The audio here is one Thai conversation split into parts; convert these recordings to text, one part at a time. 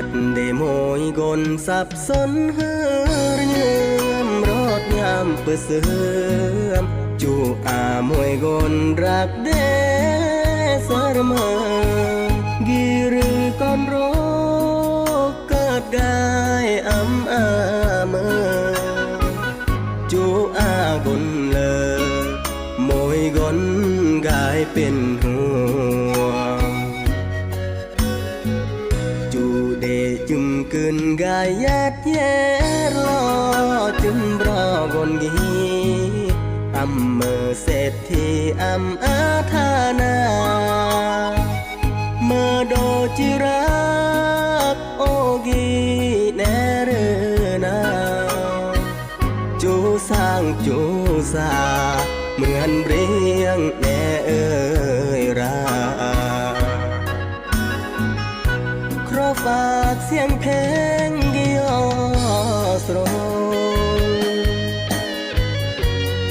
ดได้โมยกลสับสนเฮือเยืมรอดยามเปื้อเสื่อมจูอามวยกลรักเดสรเมอกีรือก่อนโรคเกิดกายอำอาเมอจูอากลเลยโมยกลกายเป็นห่วงจูเดจุมกึนกายยัดเย็ดลอจุมรอกลกีอำเมอเศรษฐีอำอาธานาเมื่อโดจิรักโอกีแนเรนาจูสร้างจูสาเหมือนเรียงแน่เอ่ยราขอฝากเสียงเพลงกิโยสโร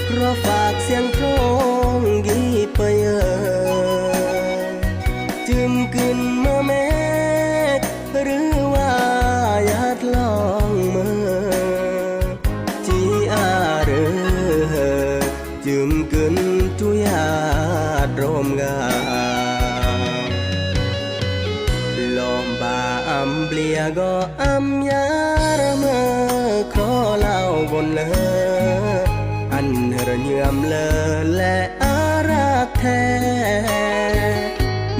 ขอฝากเสียงโครงกีเปยจึมกึนเมื่อเมฆหรือว่าญาติลองเมื่อจีอาเรือจึมกึนทุยาดรมกาลอมบาอัมเปลียก็อัมยารเมื่อขอเล่าบนเลออันเรเยื่อมเลอและอารักแท้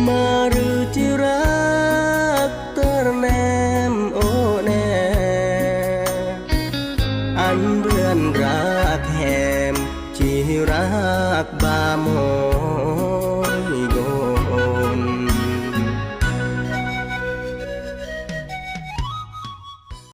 มาหรือจิรักเตอร์แนมโอแนอันเบื่อนรักแหมชีรักบาโม